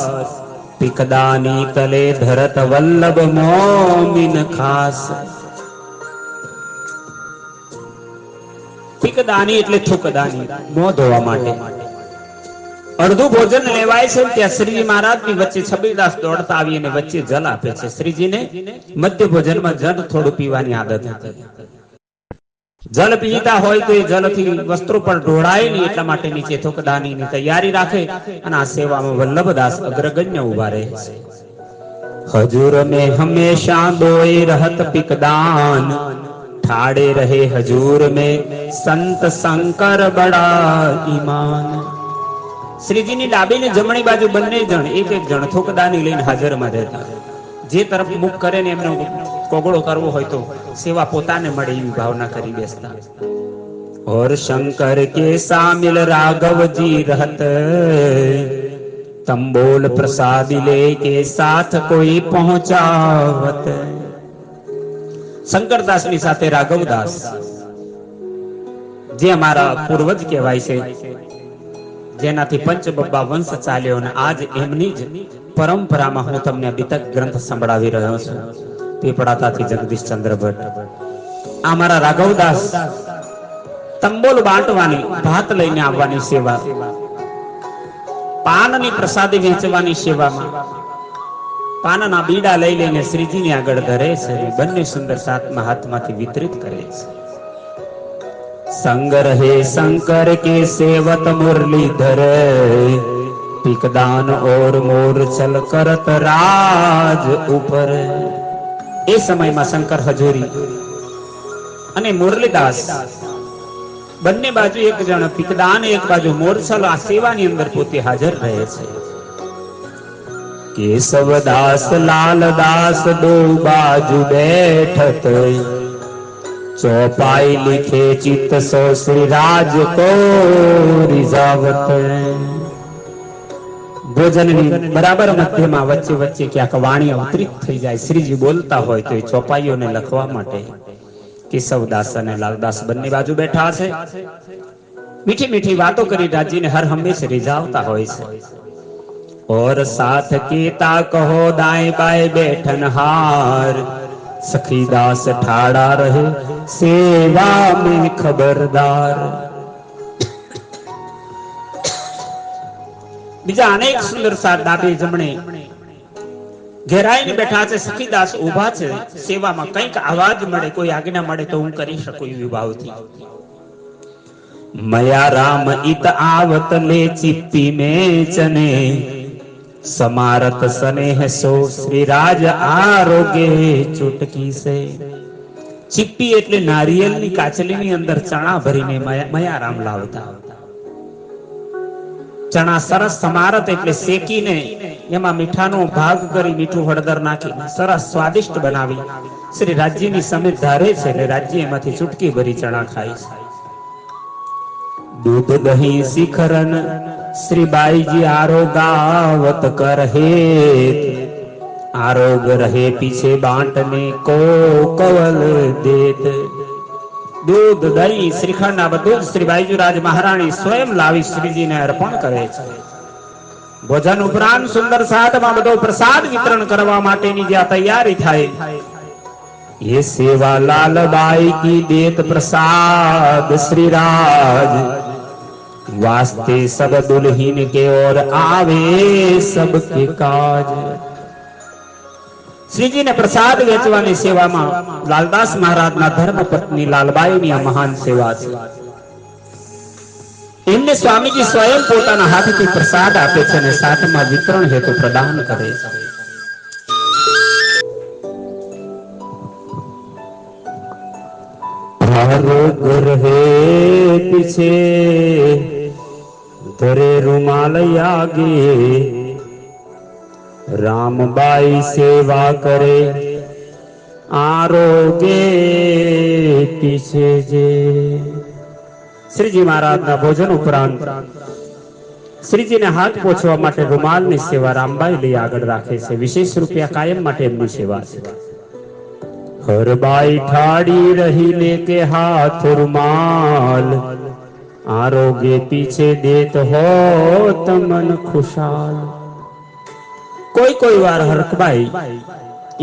पिकदानी तले धरत वल्लभ मोमिन खास। पिकदानी એટલે થૂકદાની, મોં ધોવા માટે। અડધું ભોજન લેવાય છે ત્યાં શ્રીજી મહારાજની વચ્ચે છબીલદાસ દોડતા આવી અને વચ્ચે જલ આપે છે। શ્રીજીને મધ્ય ભોજનમાં જળ થોડું પીવાની આદત હતી। જલ પીતા હોય તો એ જલથી વસ્ત્રો પર ઢોળાય નહીં એટલા માટે નીચે થૂકદાનીની તૈયારી રાખે અને આ સેવામાં વલ્લભદાસ અગ્રગણ્ય ઉભા રહે છે। હજુર में हमेशा दोए रहत पिकदान, ठाड़े रहे हजूर में संत शंकर बड़ा ईमान। श्रीजी ની ડાબી ને જમણી બાજુ બંને જણ એક એક જણ થૂકદાની લઈને હાજરમાં રહેતા। જે તરફ મુખ કરે ને એમનો કોગળો કરવો હોય તો સેવા પોતાને મળે એવી ભાવના કરી બેસતા। और शंकर के शामिल राघव जी रहत, तंबोल प्रसाद लेके साथ कोई पहुंचावत। शंकरदास ની સાથે રાઘવદાસ જે અમારા પૂર્વજ કહેવાય છે, જેનાથી પંચબબ્બા વંશ ચાલ્યો અને આજ એમની જ પરંપરામાં હું તમને બીતક ગ્રંથ સંભળાવી રહ્યો છું। પીપળાતાથી જગદીશ ચંદ્ર ભટ્ટ આ મારા રાઘવદાસ તંબોલ બાંટવાની, ભાત લઈને આવવાની સેવા, પાનની પ્રસાદી વેચવાની સેવામાં પાનના બીડા લઈ લઈને શ્રીજીની આગળ ધરે છે। બંને સુંદર સાતમા હાથમાંથી વિતરિત કરે છે। संग रहे शंकर के सेवत मुरलीधर, पिकदान और मोरछल करत राज ऊपर। ए समय में शंकर हजूरी અને મુરલીદાસ બંને બાજુ એક જણ પિકદાન, એક બાજુ મોરછલ આ સેવાની અંદર પોતે હાજર રહે છે। केशवदास लालदास दो बाजू बैठत, चौपाई लिखे चित्त सो श्री राज को रिजावत। ભોજનની બરાબર મધ્યમાં વચ્ચે વચ્ચે ક્યાંક વાણી અવતરિત થઈ જાય। શ્રીજી બોલતા હોય તો એ ચોપાઈઓને લખવા માટે કેશવદાસ અને લાલદાસ બંને બાજુ બેઠા છે। મીઠી મીઠી વાતો કરી રાજીને હર હંમેશ રીઝાવતા હોય છે। और साथ केता कहो दाएं बाएं बैठन हार, सखीदास ठाड़ा रहे सेवा में खबरदार। બીજા અનેક સુંદર સાથ ડાબે જમણે ઘેરાઈને બેઠા છે। સખીદાસ ઉભા છે સેવામાં, કંઈક આવાજ મળે, કોઈ આજ્ઞા મળે તો હું કરી શકું એવી ભાવથી। મયા રામ इत आवत ले चिप्पी में चने, समारत स्नेह सो श्री राज आरोगे चुटकी से। चिप्पी એટલે નારિયેળની કાચલીની અંદર ચણા ભરીને મયારામ લાવતા। ચણા સરસ સમારત એટલે શેકીને એમાં મીઠાનો ભાગ કરી મીઠું હળદર નાખી સરસ સ્વાદિષ્ટ બનાવી શ્રી રાજ્યની સમેત ધારે છે એટલે રાજ્ય એમાંથી ચૂટકી ભરી ચણા ખાય છે। दूध दही शिखरन श्री बाई जी आरोगावत कर हेत, आरोग रहे पीछे बांटने को कवल देत। दूध दही श्रीखंड आ બધું શ્રી બાઈજીરાજ મહારાણી સ્વયં લાવી શ્રીજીને અર્પણ કરે છે। ભોજન ઉપરાંત સુંદર સાધમાં બધો પ્રસાદ વિતરણ કરવા માટેની જે તૈયારી થાય, ये सेवा लालबाई की देत प्रसाद श्री राज, वास्ते सब दुल्हीन के और आवे सबके काज। श्रीजी ने प्रसाद वेचवानी सेवामां लालदास महाराजना धर्म पत्नी लालबाईनी आ महान सेवा छे। एमने स्वामीजी स्वयं पोताना हाथथी प्रसाद आपे छे ने साथमां वितरण हेतु प्रदान करे छे। आरोग रहे पीछे ધરે રૂમાલ આગે, રામબાઈ સેવા કરે, આરોગે પીછે જે. શ્રીજી મહારાજના ભોજન ઉપરાંત શ્રીજીને હાથ પોછવા માટે રૂમાલની સેવા રામબાઈ લઈ આગળ રાખે છે. વિશેષ રૂપિયા કાયમ માટે એમની સેવા છે. હરબાઈ ઠાડી રહીને કે હાથ રૂમાલ, આરોગે પીછે દેત હો તમન ખુશાલ. કોઈ વાર હરખબાઈ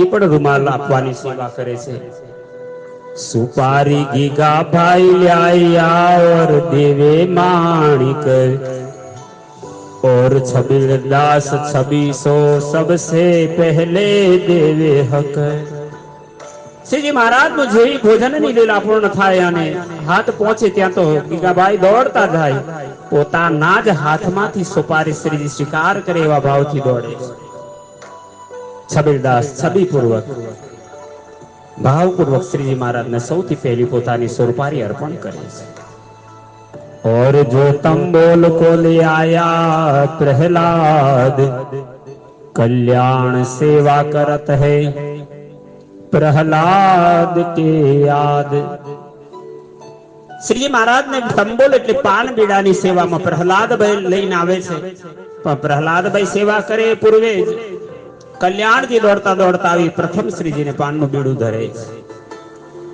એ પણ રૂમાલ આપવાની સેવા કરે છે. સુપારી ગીગા ભાઈ લ્યા और देवे माणिक, और छबिल दास छबीसो सबसे पहले देवे हक. શ્રીજી મહારાજ નું જેવી ભોજનની લીલા પૂર્ણ થાય અને હાથ પહોંચે ત્યાં તો ગીગાભાઈ દોડતા જાય, પોતાના જ હાથમાંથી સુપારી શ્રીજી સ્વીકાર કરે એવા ભાવથી દોડે. છબીલદાસ છબીપૂર્વક ભાવપૂર્વક શ્રીજી મહારાજને સૌથી પહેલી પોતાની સુપારી અર્પણ કરે છે. और जो तंबोल को ले आया प्रहलाद, कल्याण सेवा करत है प्रहलाद के याद. શ્રીજી મહારાજને તંબોલ એટલે પાન બીડાની સેવામાં પ્રહલાદભાઈ લઈને આવે છે. પણ પ્રહલાદભાઈ સેવા કરે પૂર્વે જ કલ્યાણજી દોડતા દોડતા આવી પ્રથમ શ્રીજીને પાનનું બીડું ધરે છે.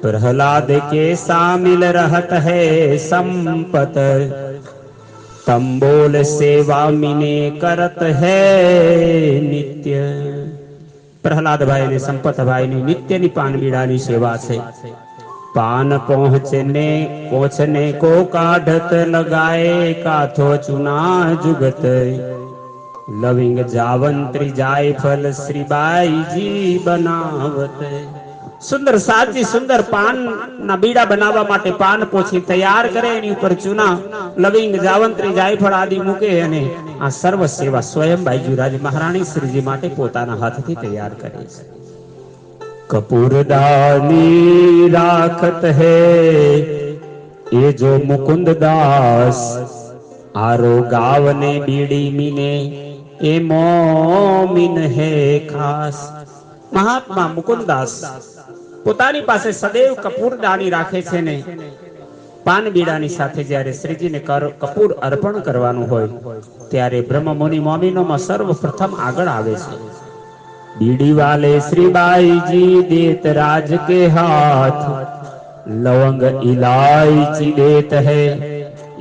प्रहलाद के शामिल रहत है संपत, तंबोल सेवा मिने करत है नित्य. प्रहलादभाई ने संपतभाई ની નિત્યની પાનબીડાની સેવા છે. पान पहुंचने को काढ़त लगाए, काथो चुना जुगत लविंग जावंत्री जायफल श्रीबाई जी बनावत. સુંદર સાજી સુંદર પાન ના બીડા બનાવવા માટે પાન પોછી તૈયાર કરે, એની ઉપર ચૂના લવિંગ જાવંત્રી જાયફળ આદિ મૂકે અને આ સર્વ સેવા સ્વયં બાઈજીરાજ મહારાણી શ્રીજી માટે પોતાના હાથથી તૈયાર કરે છે. કપૂરદાની રાખત હે એ જો મુકુંદ દાસ, આરો ગાવને બીડી મીને એ મોમિન હે ખાસ. મહાત્મા મુકુંદાસ પોતાની પાસે સદૈવ કપૂર દાની રાખે છે ને પાન બીડાની સાથે જ્યારે શ્રીજીને કપૂર અર્પણ કરવાનું હોય ત્યારે બ્રહ્મ મુનિ મોમિનોમાં સર્વપ્રથમ આગળ આવે છે. बीड़ी वाले श्रीबाई जी देत राज के हाथ, लवंग इलायची देत है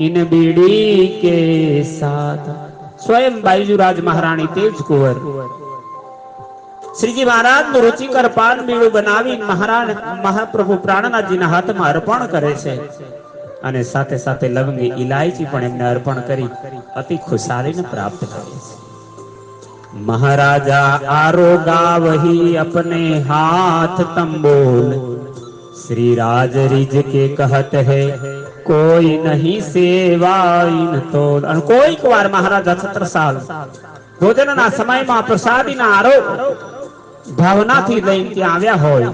इन बीड़ी के साथ. स्वयं बाईजूराज महाराणी तेज कुंवर શ્રીજી મહારાજ નું રુચિકર પાન બીડું બનાવી મહાપ્રભુ પ્રાણનાથજીના હાથમાં અર્પણ કરે છે અને સાથે સાથે લવંગી ઇલાયચી પણ એમને અર્પણ કરી અતિ ખુશાલીને પ્રાપ્ત કરે છે. महाराजा आरोगा वही अपने हाथ तंबोल, श्री राज रिज के कहत है कोई नहीं सेवा इन तोल. અને કોઈક વાર મહારાજા છત્રસાલ ભોજનના સમયમાં પ્રસાદીના આરોગ ભાવનાથી લઈને ત્યાં આવ્યા હોય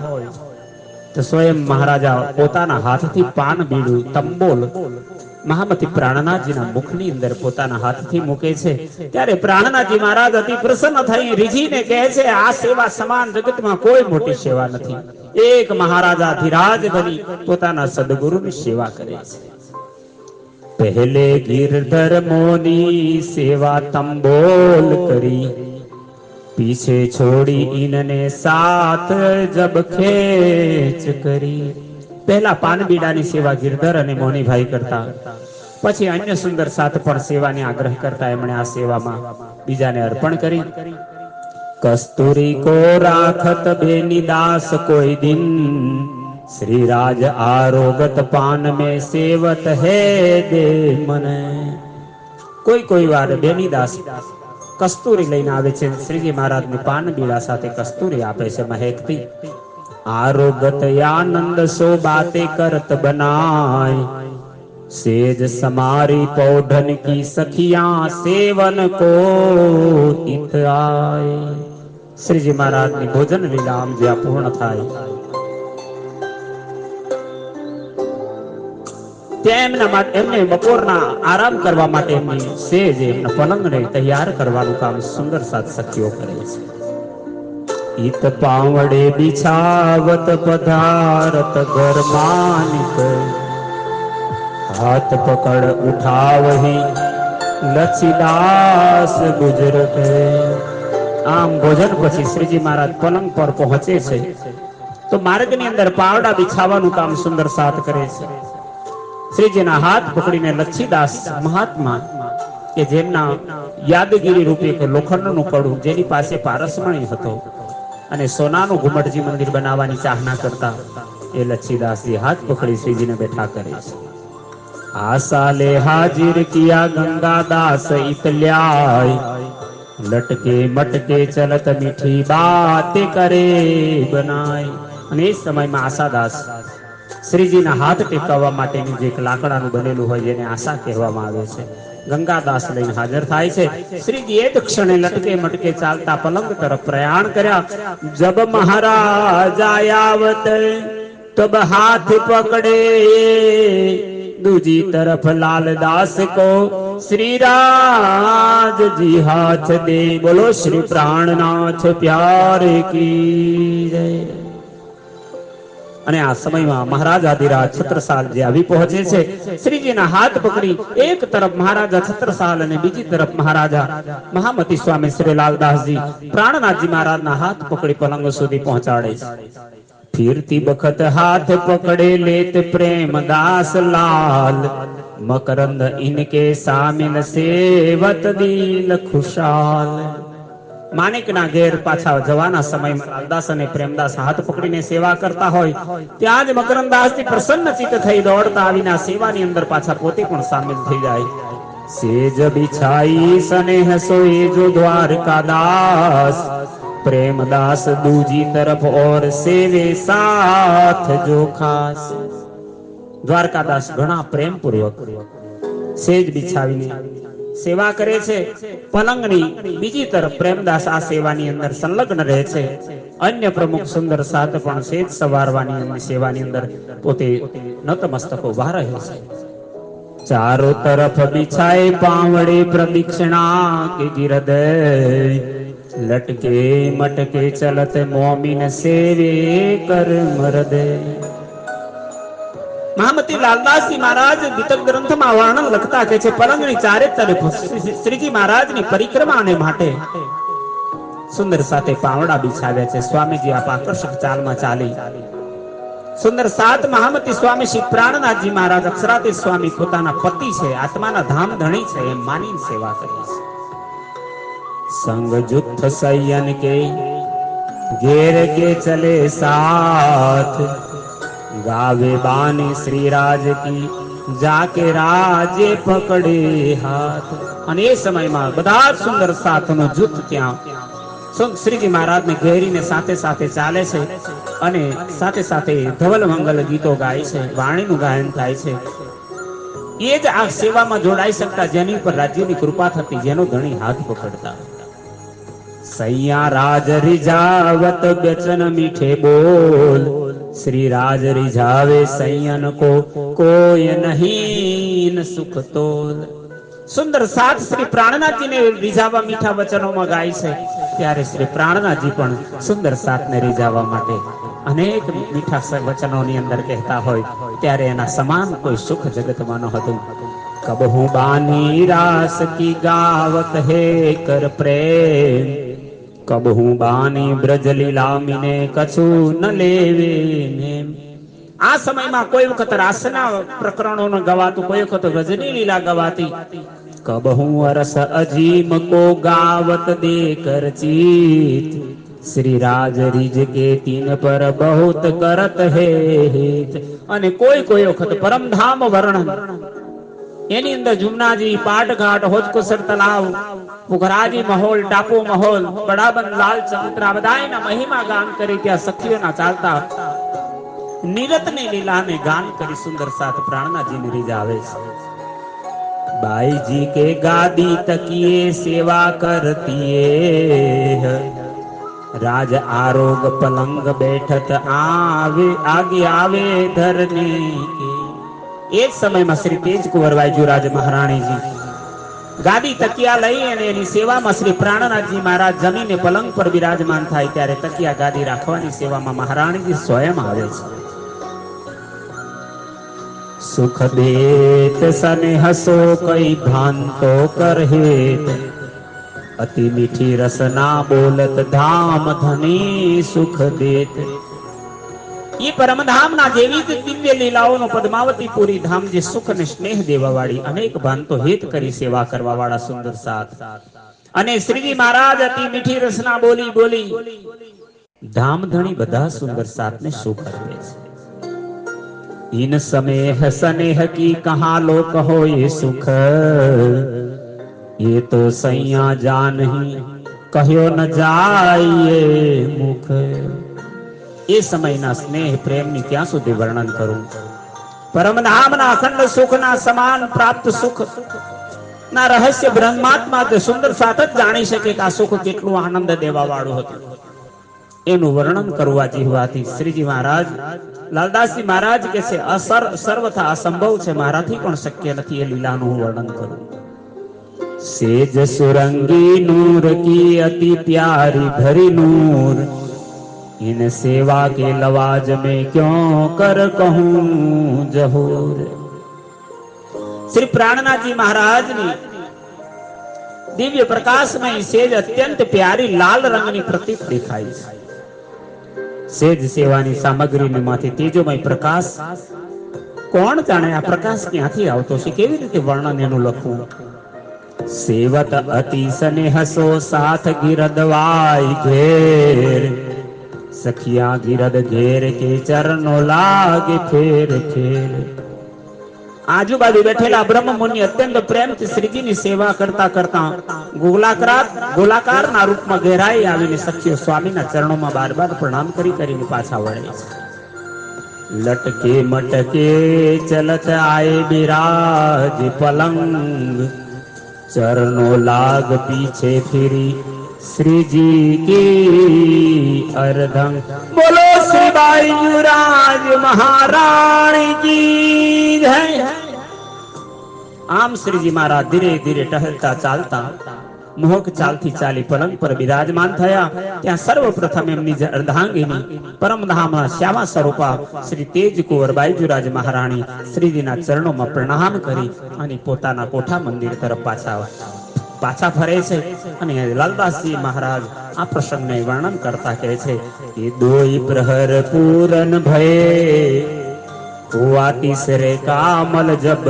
તો સ્વયં મહારાજા પોતાના હાથથી પાન બીડું તંબોલ મહામતી પ્રાણનાથજીના મુખની અંદર પોતાના હાથથી મૂકે છે. ત્યારે પ્રાણનાથજી મહારાજ અતિ પ્રસન્ન થઈ રીજીને કહે છે, આ સેવા સમાન જગતમાં કોઈ મોટી સેવા નથી. એક મહારાજા ધીરાજ બની પોતાના સદગુરુની સેવા કરે છે. પહેલે ગિરધર મોની સેવા તંબોલ કરી, પીછે છોડી ઇનને સાથ જબ ખેચ કરી. પહેલા પાનબીડાની સેવા ગિરધર અને મોનીભાઈ કરતા, પછી અન્ય સુંદર સાથ પણ સેવાની આગ્રહ કરતા એમણે આ સેવામાં બીજાને અર્પણ કરી. કસ્તુરી કો રાખત બેની દાસ કોઈ દિન, શ્રી રાજ આરોગત પાન में સેવત હે દે મને. કોઈ વાર બેની દાસ કસ્તુરી લઈને આવે છે. શ્રીજી મહારાજની પાનબીડા સાથે કસ્તુરી આપે છે મહેકતી. आरोगत आनंद सो बातें करत बनाय, सेज समारी पौधन की सखियां सेवन को हित आए. श्रीजी महाराज ની ભોજન લીલા આમ જ્યાં પૂર્ણ થાય ત્યાં એમના માટે એમને બપોરના આરામ કરવા માટે એમની સેજ એમના પલંગને તૈયાર કરવાનું કામ સુંદર સાત સખીઓ કરે છે. ઈત પાવડે બિછાવત પધારત ઘર માનિક, હાથ પકડ ઉઠાવહી લચ્છીદાસ ગુજરત. આમ ભોજન પછી શ્રીજી મહારાજ પલંગ પર પહોંચે છે તો માર્ગની અંદર પાવડા બિછાવાનું કામ સુંદર સાત કરે છે. શ્રીજીના હાથ પકડીને લચ્છીદાસ મહાત્મા કે જેમના યાદગીરી રૂપે કે લોખંડનું કડું જેની પાસે પારસમણી હતો અને સોનાનું ઘુમટજી મંદિર બનાવવાની ચાહના કરતા એ લચ્છીદાસજી હાથ પકડી શ્રીજીને બેઠા કરે છે. આસાલે હાજિર કિયા ગંગાદાસ ઇતલ્યાય, લટકે મટકે ચલત મીઠી બાતે કરે બનાય. અને એ સમયમાં આશાદાસ શ્રીજીના હાથ ટેકવવા માટેનું જે લાકડાનું બનેલું હોય જેને આશા કહેવામાં આવે છે, ગંગાદાસ લઈને હાજર થાય છે. શ્રીજી એ જ ક્ષણે લટકે મટકે ચાલતા પલંગ તરફ પ્રયાણ કર્યા. જબ મહારાજ આયાવત તબ હાથ પકડે, दूजी तरफ लालदास को श्री राज जी हाथ दे. बोलो श्री प्राणनाथ प्यारे की जय. અને આ સમયમાં મહારાજાધિરાજ છત્રસાલજી આવી પહોંચે છે. શ્રીજીના હાથ પકડી એક તરફ મહારાજા છત્રસાલ અને બીજી તરફ મહારાજા મહામતી સ્વામી શ્રી લાલદાસજી પ્રાણનાથજી મહારાજના હાથ પકડી પલંગ સુધી પહોંચાડે છે. फिरती बखत हाथ पकड़े लेत प्रेम दास लाल, मकरंद इनके सामिल सेवत दिल खुशाल. માણેકના ઘેર પાછા જવાના સમયમાં લાલદાસ અને પ્રેમદાસ હાથ પકડીને સેવા કરતા હોય ત્યાં જ મકરંદાસજી પ્રસન્ન ચિત્ત થઈ દોડતા આવીને સેવાની અંદર પાછા પોતે પણ સામેલ થઈ જાય. સેજ બિછાઈ સ્નેહ સોએ જો દ્વારકાદાસ, प्रेमदास दूजी तरफ और सेवे साथ जो खास. દ્વારકાદાસ ઘણા પ્રેમ પૂર્વક સેજ બિછાવીને સેવા કરે છે. પલંગની બીજી તરફ પ્રેમદાસ આ સેવાની અંદર સંલગ્ન રહે છે. અન્ય પ્રમુખ સુંદર સાત પણ સેજ સવારવાની સેવાની અંદર પોતે નતમસ્તક ઉભા રહે છે. ચારો તરફ બિછાए पावड़े प्रदक्षिणा के गिरदे, लटके मटके चलत मोमिन सेवे कर मरदे. મહામતી લાલદાસજી મહારાજ દીતક ગ્રંથમાં વર્ણન લખતા કહે છે પલંગની ચારે તરફ શ્રીજી મહારાજની પરિક્રમાને માટે સુંદર સાથે પાવડા બિછાવ્યા છે. સ્વામીજી આ આકર્ષક ચાલમાં ચાલી સુંદર સાત મહામતી સ્વામી શ્રી પ્રાણનાથજી મહારાજ અક્ષરાતી સ્વામી પોતાના પતિ છે, આત્માના ધામ ધણી છે એમ માનીને સેવા કરી છે. संग जुत्थ सयन के घेर के चले साथ, गावे बानी श्री राज की जाके राजे पकड़े हाथ. અને એ સમયમાં બધા સુંદર સાથનો જૂથ ત્યાં શ્રીજી મહારાજને ઘેરીને સાથે સાથે ચાલે છે અને સાથે સાથે ધવલ મંગલ ગીતો ગાય છે, વાણીનું ગાયન થાય છે. એ જ આ સેવામાં જોડાઈ શકતા જેની ઉપર રાજ્યની કૃપા થતી, જેનો ધણી હાથ પકડતા. सैया राज रिझावत बचन मीठे बोल, श्री राज रिझावे सैयन को कोई नहीं सुख तोल. સુંદર સાત શ્રી પ્રાણનાથજીને રીઝાવવા મીઠા વચનોમાં ગાય છે ત્યારે શ્રી પ્રાણનાથજી પણ સુંદર સાતને રીઝાવવા માટે અનેક મીઠા વચનોની અંદર કહેતા હોય ત્યારે એના સમાન કોઈ સુખ જગતમાં ન હતું. કબહુ બાની રાસ કી ગાવત હે કર પ્રેમ, કબહુ બાની બ્રજ લીલા મિને કછું ન લેવે નેમ. આ સમયમાં કોઈ વખત રાસના પ્રકરણોને ગવાતું, કોઈ વખત ગજની લીલા ગવાતી. કબહુ અરસ અજીમ કો ગાવત દે કર ચીત, શ્રી રાજ રીજ કે તીન પર બહુત કરત હે હિત. અને કોઈ કોઈ વખત પરમધામ વર્ણન એની અંદર જુમનાજી, પાટઘાટ, હોજકોસર તલાવ, પુખરાજી મહોલ, ટાપુ મહોલ, બડાબંધ, લાલ ચબુતરા બધાયના મહિમા ગાન કરી ત્યાં સખીઓના ચાલતા નિરતની લીલાને ગાન કરી સુંદર સાથ પ્રાણનાથજીને રીઝાવે છે. બાઈજી કે ગાદી તકીએ સેવા કરતીએ, રાજ આરોગ પલંગ બેઠત આવે આગે આવે ધરને કે. એ જ સમયમાં શ્રી તેજ કુંવરબાઈજીરાજ મહારાણીજી ગાદી તકિયા લઈ અને એની સેવામાં શ્રી પ્રાણનાથજી મહારાજ જમીને પલંગ પર બિરાજમાન થાય ત્યારે તકિયા ગાદી રાખવાની સેવામાં મહારાણીજી સ્વયં આવે છે. સુખ દેત સને હસો કઈ ભાંતો કરહેત અતિ મીઠી રસના બોલત ધામ ધની સુખ દેત. ये परमधाम ना जेवी दिव्य लीलाओं पद्मावतीपुरी धाम जे सुख ने स्नेह देवा वाली अनेक भांतो हेत करी सेवा करवा वाला सुंदर साथ अने श्रीजी महाराज अति मीठी रसना बोली बोली धाम धनी बधा सुंदर साथ ने सुख अर्पे छे. इन स्नेह स्नेह की कहा लो कहो ये सुख ये तो सैया जान ही कहो न जाए मुख. એ સમયના સ્નેહ પ્રેમની ક્યાં સુધી વર્ણન કરું. પરમધામના અખંડ સુખના સમાન પ્રાપ્ત સુખ ના રહસ્ય બ્રહ્માત્મા તે સુંદર સાથ જ જાણી શકે કે આ સુખ કેટલું આનંદ દેવા વાળું હતું. એનું વર્ણન કરવા જીવવાથી શ્રીજી મહારાજ લાલદાસજી મહારાજ કે છે સર્વથા અસંભવ છે, મારાથી પણ શક્ય નથી એ લીલાનું વર્ણન કરું. સેજ સુરંગી નૂર કી અતિ પ્યારી ભરી નૂર इन सेवा के लवाज में क्यों कर कहूं जहूर. श्री प्राणनाथजी महाराज ने दिव्य प्रकाश में सेज अत्यंत प्यारी लाल रंगनी प्रतीक देखाई है. सेज सेवानी सामग्री ने माथी तेजोमय प्रकाश कोण जाने आ प्रकाश क्यांथी आवतो छे, केवी रीते वर्णन एनुं लखવું. सेवत अति स्नेहसो साथ गिरदवाई घेर सखिया गिरद घेर के चरणों लागे फेर फेर. आजूबाजू बैठेला ब्रह्म मुनि अत्यंत प्रेम से श्रीजी की सेवा करता करता गोलाकार ना रूप में घेराई आवीने सखियो स्वामी ना चरणों में बार बार प्रणाम करी करीने पाछा वळे छे. लटके मटके चलत आए बिराज पलंग चरणों लाग पीछे फिरी श्री जी की अर्धंग. बोलो श्री बाईजुराज महाराणी की जय. आम श्रीजी महाराज धीरे धीरे टहलता चालता मोहक चालती चाली पलंग पर विराजमान थया. ત્યાં સર્વપ્રથમ એમની અર્ધાંગીની પરમધામના શ્યામા સ્વરૂપા શ્રી તેજ કુંવરબાઈજીરાજ મહારાણી શ્રીજીના ચરણોમાં પ્રણામ કરી અને પોતાના કોઠા મંદિર તરફ પાછા ફરે છે. અને લાલદાસજી મહારાજ આ પ્રસંગને વર્ણન કરતા કહે છે કે દોઈ પ્રહર પૂરન ભય हुआ तीसरे का मल जब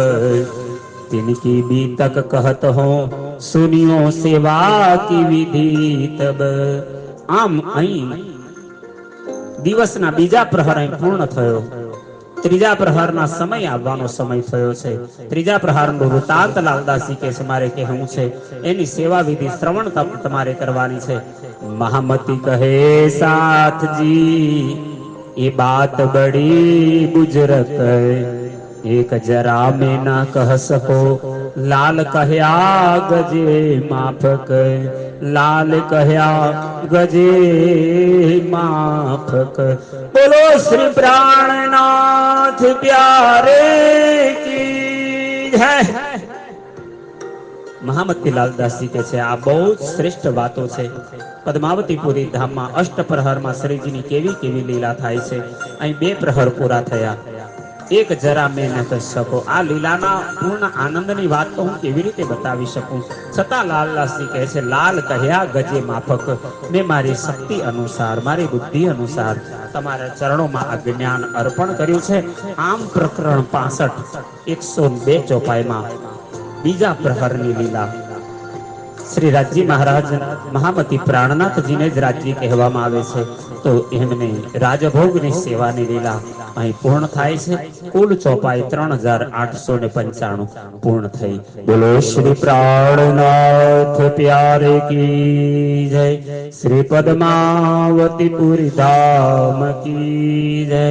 तिनकी बीतक कहत हो सुनियो सेवा की विधि तब. आम અહીં દિવસના બીજા પ્રહર અહીં પૂર્ણ થયો. ત્રીજા પ્રહરના સમય આવવાનો સમય થયો છે. ત્રીજા પ્રહરનો વૃતાંત લાલદાસજી કે છે મારે કહેવું છે. એની સેવા વિધિ શ્રવણ તમારે કરવાની છે. મહામતી કહે સાથજી ये बात बड़ी बुजुर्ग एक जरा में ना कह सको लाल कहया गजे माफक लाल कहया गजे माफक. बोलो श्री प्राणनाथ प्यारे की जय. મહામતી લાલદાસજી કે છે આ બહુ જ શ્રેષ્ઠ વાતો છે. પદ્માવતીપુરી ધામમાં અષ્ટપ્રહરમાં શ્રીજીની કેવી કેવી લીલા થાય છે. અહીં 2 પ્રહર પૂરા થયા. એક જરા મેં ન કહી શકો. આ લીલાના પૂર્ણ આનંદની વાત તો હું કેવી રીતે બતાવી શકું. છતાં લાલદાસજી કહે છે લાલ કહ્યા ગજે માફક. મેં મારી શક્તિ અનુસાર મારી બુદ્ધિ અનુસાર તમારા ચરણોમાં આ જ્ઞાન અર્પણ કર્યું છે. આમ પ્રકરણ 65 102 ચોપાઈમાં બીજા પ્રહરની લીલા શ્રી રાજજી મહારાજ મહામતી પ્રાણનાથજીને જ રાજજી કહેવામાં આવે છે. તો એમને રાજભોગની સેવાની લીલા અહીં પૂર્ણ થાય છે. કુલ ચોપાઈ 3895 પૂર્ણ થઈ. બોલો શ્રી પ્રાણનાથ પ્યારે કી જય. શ્રી પદ્માવતીપુરી ધામ કી જય.